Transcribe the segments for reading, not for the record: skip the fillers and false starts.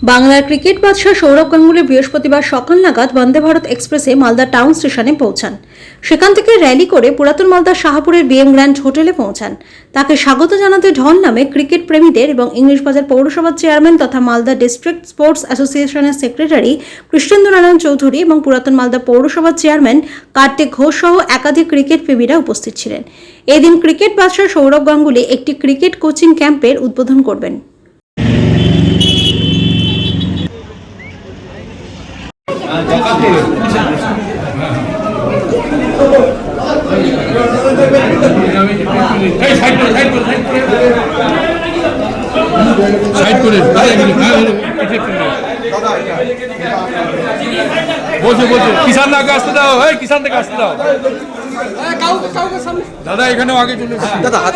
বাংলার ক্রিকেট বাদশাহ সৌরভ গাঙ্গুলি বৃহস্পতিবার সকাল নাগাদ বন্দে ভারত এক্সপ্রেসে মালদা টাউন স্টেশনে পৌঁছান। সেখান থেকে র্যালি করে পুরাতন মালদার শাহপুরের বিএম গ্র্যান্ড হোটেলে পৌঁছান। তাকে স্বাগত জানাতে ঢল নামে ক্রিকেট প্রেমীদের এবং ইংলিশ বাজার পৌরসভার চেয়ারম্যান তথা মালদা ডিস্ট্রিক্ট স্পোর্টস অ্যাসোসিয়েশনের সেক্রেটারি কৃষ্ণেন্দু নারায়ণ চৌধুরী এবং পুরাতন মালদা পৌরসভার চেয়ারম্যান কার্তিক ঘোষ সহ একাধিক ক্রিকেট প্রেমীরা উপস্থিত ছিলেন। এদিন ক্রিকেট বাদশাহ সৌরভ গাঙ্গুলি একটি ক্রিকেট কোচিং ক্যাম্পের উদ্বোধন করবেন। সাইড করে বলছে কিষান দাকে আসতে দাও, কিষান থেকে আসতে দাও দাদা, এখানেও আগে চলে দাদা হাত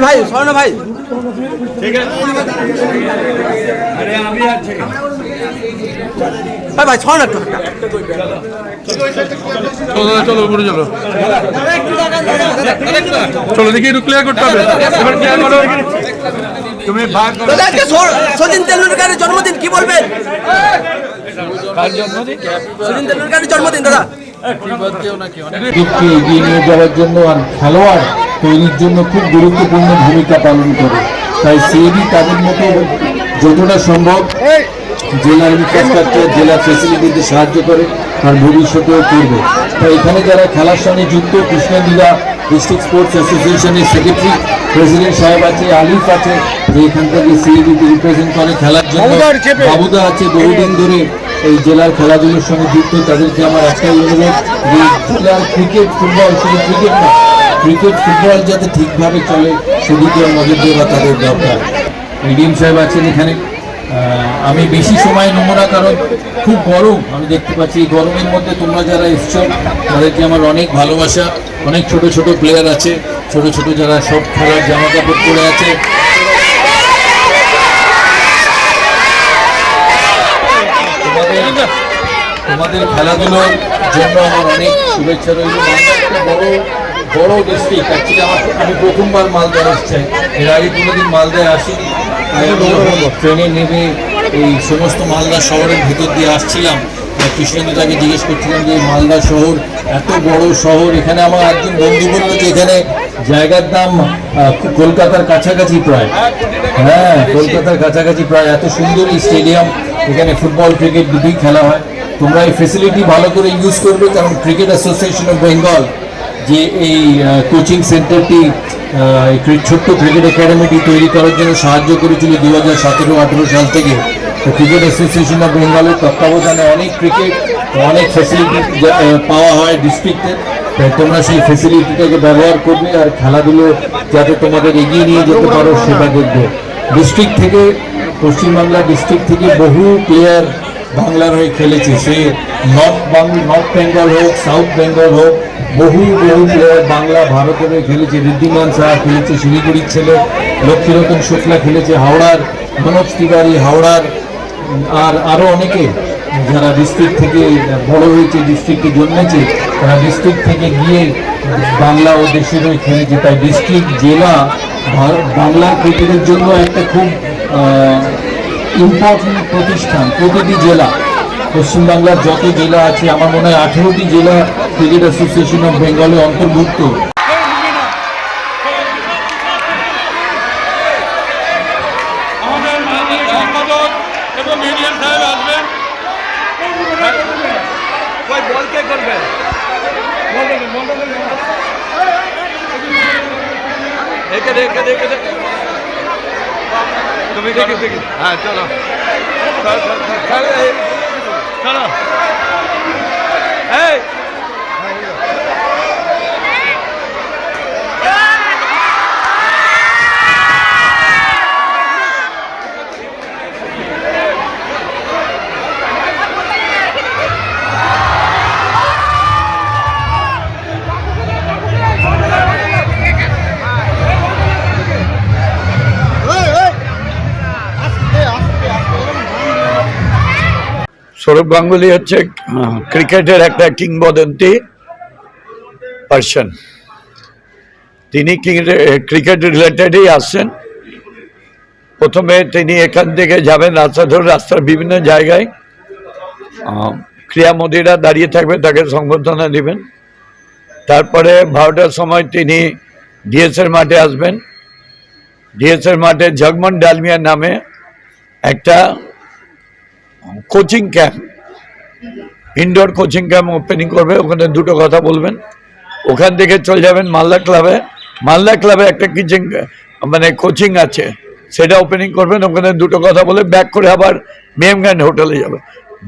ভাই স্বর্ণ ভাই ভাই স্বর্ণ একটু চলো উপরে চলো চলো দেখি একটু ক্লিয়ার করতে হবে। এবার ক্লিয়ার করো তুমি। সচিন তেন্ডুলকারের জন্মদিন, কি বলবেন? সচিন তেন্ডুলকারের জন্মদিন দাদা। ক্রিকেটকে এগিয়ে নিয়ে যাওয়ার জন্য আর খেলোয়াড় তৈরির জন্য খুব গুরুত্বপূর্ণ ভূমিকা পালন করে। তাই সিএবি তাদের মতো যতটা সম্ভব জেলার ইনফ্রাস্ট্রাকচার, জেলার ফেসিলিটিতে সাহায্য করে, আর ভবিষ্যতেও করবে। তাই এখানে যারা খেলার সঙ্গে যুক্ত, কৃষ্ণদিরা ডিস্ট্রিক্ট স্পোর্টস অ্যাসোসিয়েশনের সেক্রেটারি প্রেসিডেন্ট সাহেব আছে, আলিফ আছে যে এখান থেকে সিএবিকে রিপ্রেজেন্ট করে খেলার জন্য, বাবুদা আছে বহুদিন ধরে এই জেলার খেলাধুলোর সঙ্গে যুক্ত। তাদেরকে আমার একটাই অনুরোধ যে জেলার ক্রিকেট ফুটবল, শুধু ক্রিকেট না, ক্রিকেট ফুটবল যাতে ঠিকভাবে চলে সেদিকে নজর দেওয়া তাদের দরকার। এডিএম সাহেব আছেন এখানে। আমি বেশি সময় নেব না, কারণ খুব গরম আমি দেখতে পাচ্ছি। এই গরমের মধ্যে তোমরা যারা এসছো তাদেরকে আমার অনেক ভালোবাসা। অনেক ছোট ছোট প্লেয়ার আছে, ছোট ছোট যারা সব খেলার জামা কাপড় পরে আছে। তোমাদের খেলাধুলোর জন্য আমার অনেক শুভেচ্ছা রইল। বড় বড় ডিস্ট্রিক্ট, অ্যাকচুয়ালি আমি প্রথমবার মালদায় এসছি, এর আগে কোনোদিন মালদায় আসিনি। ট্রেনে নেমে এই সমস্ত মালদা শহরের ভিতর দিয়ে আসছিলাম। কৃষ্ণেন্দুদাকে জিজ্ঞেস করছিলাম যে মালদা শহর এত বড় শহর, এখানে আমার একজন বন্ধু বললো যে এখানে জায়গার দাম কলকাতার কাছাকাছি প্রায়। হ্যাঁ, কলকাতার কাছাকাছি প্রায়। এত সুন্দর এই স্টেডিয়াম, এখানে ফুটবল ক্রিকেট দুটোই খেলা হয়। তোমরা এই ফেসিলিটি ভালো করে ইউজ করবে, কারণ ক্রিকেট অ্যাসোসিয়েশন অফ বেঙ্গল যে এই কোচিং সেন্টারটি, ছোট্ট ক্রিকেট একাডেমিটি তৈরি করার জন্য সাহায্য করেছিল 2017-18 সাল থেকে। তো ক্রিকেট অ্যাসোসিয়েশন অফ বেঙ্গলের তত্ত্বাবধানে অনেক ক্রিকেট, অনেক ফ্যাসিলিটি পাওয়া হয় ডিস্ট্রিক্টে। তাই তোমরা সেই ফ্যাসিলিটিটাকে ব্যবহার করবে, আর খেলাধুলো যাতে তোমাদের এগিয়ে নিয়ে যেতে পারো সেটা দেখবে। ডিস্ট্রিক্ট থেকে, পশ্চিমবাংলা ডিস্ট্রিক্ট থেকে বহু প্লেয়ার বাংলার হয়ে খেলেছে। সে নর্থ বেঙ্গল হোক, সাউথ বেঙ্গল হোক, বহু প্লেয়ার বাংলা ভারতের হয়ে খেলেছে। ঋদ্ধিমান সাহা খেলেছে, শিলিগুড়ির ছেলে লক্ষ্মীরতন শুক্লা খেলেছে, হাওড়ার মনোজ তিওয়ারি, হাওড়ার, আর আরও অনেকে যারা ডিস্ট্রিক্ট থেকে বড় হয়েছে, ডিস্ট্রিক্টে জন্মেছে, তারা ডিস্ট্রিক্ট থেকে গিয়ে বাংলা ও দেশের হয়ে খেলেছে। তাই ডিস্ট্রিক্ট, জেলা বাংলা ক্রিকেটের জন্য একটা খুব ইম্পর্টেন্ট প্রতিষ্ঠান। প্রতিটি জেলা, পশ্চিমবাংলার যত জেলা আছে, আমার মনে হয় 18টি জেলা ক্রিকেট অ্যাসোসিয়েশন অফ বেঙ্গলে অন্তর্ভুক্ত। তুমি দেখি। হ্যাঁ চলো চলো। এই সৌরভ গাঙ্গুলি হচ্ছে ক্রিকেটের একটা কিংবদন্তি পার্সন। তিনি ক্রিকেট রিলেটেডই আসছেন। প্রথমে তিনি এখান থেকে যাবেন রাস্তা ধরে, রাস্তার বিভিন্ন জায়গায় ক্রীড়া মোদীরা দাঁড়িয়ে থাকবে, তাকে সংবর্ধনা দিবেন। তারপরে 12টার সময় তিনি ডিএসএর মাঠে আসবেন। ডিএসএর মাঠে জগমন ডালমিয়া নামে একটা coaching camp, indoor coaching camp opening করবে। ওখানে দুটো কথা বলবেন। ওখান থেকে চলে যাবেন মালদা ক্লাবে। মালদা ক্লাবে একটা কোচিং আছে, সেটা ওপেনিং করবেন। ওখানে দুটো কথা বলে ব্যাক করে আবার বিএম গ্র্যান্ড হোটেলে যাবে।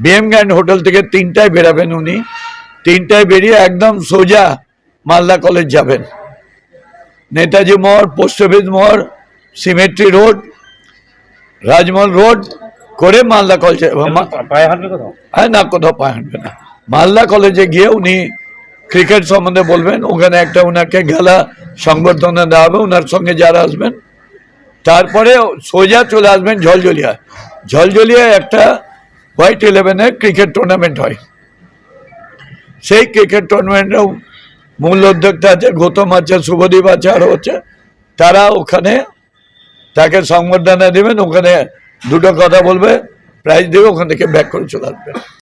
বিএম গ্র্যান্ড হোটেল থেকে 3টায় বেরাবেন উনি। 3টায় বেরিয়ে একদম সোজা মালদা কলেজ যাবেন। নেতাজি মোড়, পোস্ট অফিস মোড়, সিমেট্রি রোড, রাজমহল রোড করে মালদা কলেজে, না কোথাও পায়ে হাঁটবে না। মালদা কলেজে গিয়ে উনি ক্রিকেট সম্বন্ধে বলবেন। ওখানে একটা ওনাকে গেলা সংবর্ধনা দেওয়া হবে ওনার সঙ্গে যারা আসবেন। তারপরে সোজা চলে আসবেন ঝলঝলিয়া। ঝলঝলিয়ায় একটা হোয়াইট 11-এর ক্রিকেট টুর্নামেন্ট হয়। সেই ক্রিকেট টুর্নামেন্টেও মূল উদ্যোক্তা আছে, গৌতম আছে, শুভদীপ আছে, আরও হচ্ছে। তারা ওখানে তাকে সংবর্ধনা দেবেন। ওখানে দুটো কথা বলবে, প্রাইজ দেবে, ওখান থেকে ব্যাক করে চলে আসবে।